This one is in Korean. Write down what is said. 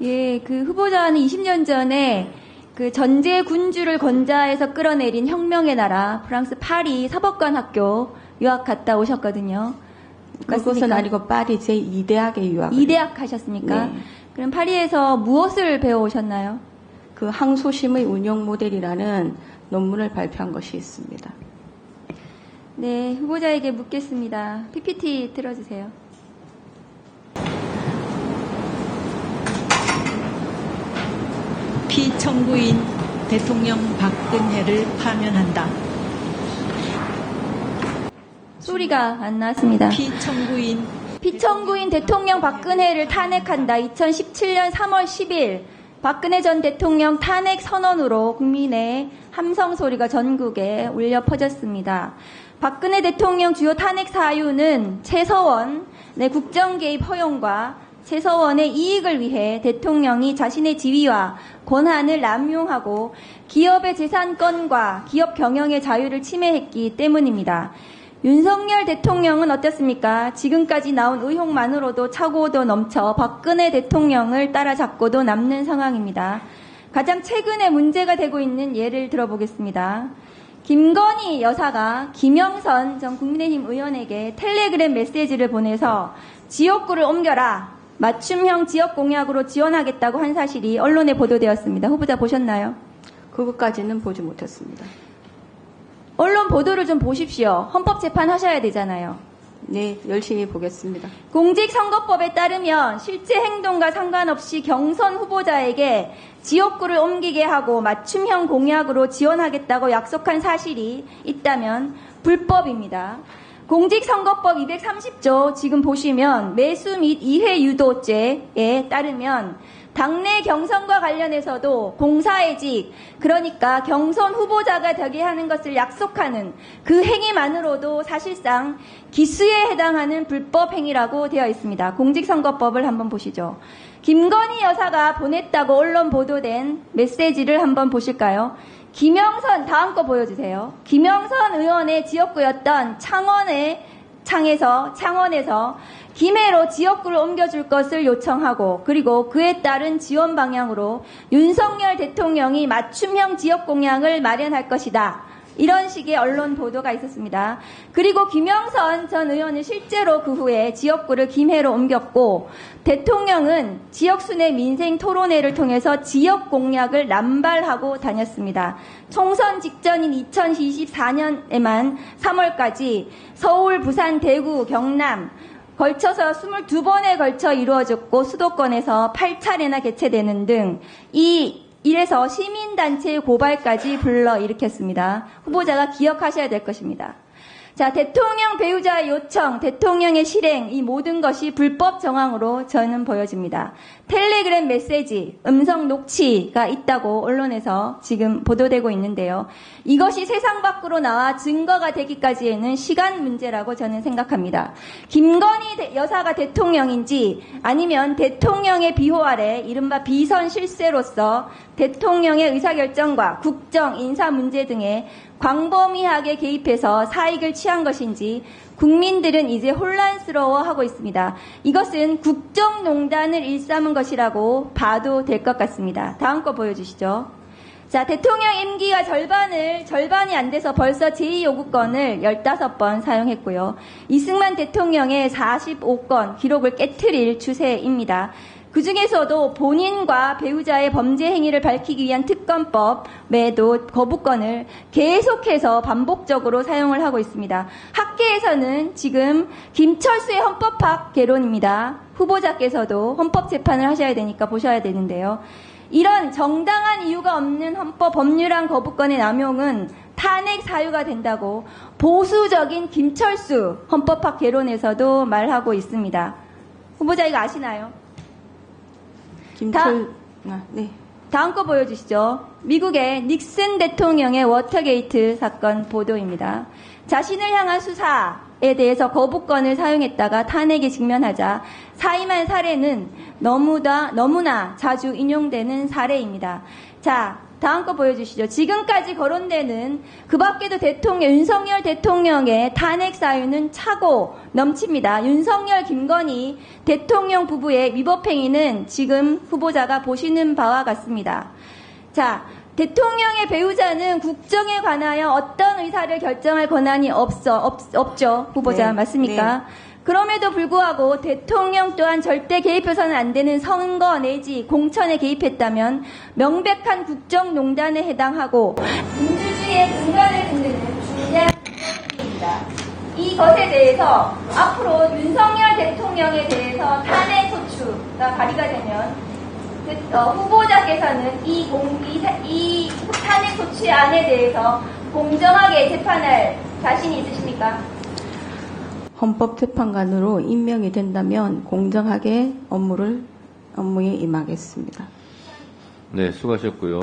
예, 그 후보자는 20년 전에 그 전제 군주를 건자해서 끌어내린 혁명의 나라 프랑스 파리 사법관 학교 유학 갔다 오셨거든요. 그것은 아니고 파리 제2대학에 유학. 2대학 하셨습니까? 네. 그럼 파리에서 무엇을 배워오셨나요? 그 항소심의 운영 모델이라는 논문을 발표한 것이 있습니다. 네, 후보자에게 묻겠습니다. PPT 틀어주세요. 피청구인 대통령 박근혜를 파면한다. 소리가 안 나왔습니다. 피청구인 대통령 박근혜를 탄핵한다. 2017년 3월 10일 박근혜 전 대통령 탄핵 선언으로 국민의 함성 소리가 전국에 울려 퍼졌습니다. 박근혜 대통령 주요 탄핵 사유는 최서원의 국정 개입 허용과 최서원의 이익을 위해 대통령이 자신의 지위와 권한을 남용하고 기업의 재산권과 기업 경영의 자유를 침해했기 때문입니다. 윤석열 대통령은 어떻습니까? 지금까지 나온 의혹만으로도 차고도 넘쳐 박근혜 대통령을 따라잡고도 남는 상황입니다. 가장 최근에 문제가 되고 있는 예를 들어보겠습니다. 김건희 여사가 김영선 전 국민의힘 의원에게 텔레그램 메시지를 보내서 지역구를 옮겨라, 맞춤형 지역 공약으로 지원하겠다고 한 사실이 언론에 보도되었습니다. 후보자 보셨나요? 그것까지는 보지 못했습니다. 언론 보도를 좀 보십시오. 헌법재판 하셔야 되잖아요. 네, 열심히 보겠습니다. 공직선거법에 따르면 실제 행동과 상관없이 경선 후보자에게 지역구를 옮기게 하고 맞춤형 공약으로 지원하겠다고 약속한 사실이 있다면 불법입니다. 공직선거법 230조 지금 보시면 매수 및 이해 유도죄에 따르면 당내 경선과 관련해서도 공사의직, 그러니까 경선 후보자가 되게 하는 것을 약속하는 그 행위만으로도 사실상 기수에 해당하는 불법 행위라고 되어 있습니다. 공직선거법을 한번 보시죠. 김건희 여사가 보냈다고 언론 보도된 메시지를 한번 보실까요? 김영선, 다음 거 보여주세요. 김영선 의원의 지역구였던 창원에서 김해로 지역구를 옮겨줄 것을 요청하고, 그리고 그에 따른 지원 방향으로 윤석열 대통령이 맞춤형 지역 공약을 마련할 것이다. 이런 식의 언론 보도가 있었습니다. 그리고 김영선 전 의원은 실제로 그 후에 지역구를 김해로 옮겼고, 대통령은 지역순회 민생 토론회를 통해서 지역 공약을 남발하고 다녔습니다. 총선 직전인 2024년에만 3월까지 서울, 부산, 대구, 경남 걸쳐서 22번에 걸쳐 이루어졌고, 수도권에서 8차례나 개최되는 등 이래서 시민단체의 고발까지 불러일으켰습니다. 후보자가 기억하셔야 될 것입니다. 자, 대통령 배우자의 요청, 대통령의 실행, 이 모든 것이 불법 정황으로 저는 보여집니다. 텔레그램 메시지, 음성 녹취가 있다고 언론에서 지금 보도되고 있는데요. 이것이 세상 밖으로 나와 증거가 되기까지에는 시간 문제라고 저는 생각합니다. 김건희 여사가 대통령인지 아니면 대통령의 비호 아래 이른바 비선 실세로서 대통령의 의사결정과 국정, 인사 문제 등에 광범위하게 개입해서 사익을 취한 것인지 국민들은 이제 혼란스러워하고 있습니다. 이것은 국정농단을 일삼은 것이라고 봐도 될 것 같습니다. 다음 거 보여주시죠. 자, 대통령 임기가 절반이 안 돼서 벌써 제2요구권을 15번 사용했고요. 이승만 대통령의 45건 기록을 깨트릴 추세입니다. 그 중에서도 본인과 배우자의 범죄 행위를 밝히기 위한 특검법에도 거부권을 계속해서 반복적으로 사용을 하고 있습니다. 학계에서는 지금 김철수의 헌법학 개론입니다. 후보자께서도 헌법재판을 하셔야 되니까 보셔야 되는데요. 이런 정당한 이유가 없는 헌법 법률안 거부권의 남용은 탄핵 사유가 된다고 보수적인 김철수 헌법학 개론에서도 말하고 있습니다. 후보자 이거 아시나요? 네. 다음 거 보여주시죠. 미국의 닉슨 대통령의 워터게이트 사건 보도입니다. 자신을 향한 수사에 대해서 거부권을 사용했다가 탄핵에 직면하자 사임한 사례는 너무나 자주 인용되는 사례입니다. 자, 다음 거 보여주시죠. 지금까지 거론되는 그 밖에도 윤석열 대통령의 탄핵 사유는 차고 넘칩니다. 윤석열, 김건희 대통령 부부의 위법행위는 지금 후보자가 보시는 바와 같습니다. 자, 대통령의 배우자는 국정에 관하여 어떤 의사를 결정할 권한이 없죠. 후보자 네, 맞습니까? 그럼에도 불구하고 대통령 또한 절대 개입해서는 안 되는 선거 내지 공천에 개입했다면 명백한 국정농단에 해당하고 민주주의의 근간을 흔드는 중대한 문제입니다. 이것에 대해서 앞으로 윤석열 대통령에 대해서 탄핵 소추가 발의가 되면 후보자께서는 이 탄핵 소추안에 대해서 공정하게 재판할 자신이 있으십니까? 헌법재판관으로 임명이 된다면 공정하게 업무에 임하겠습니다. 네, 수고하셨고요.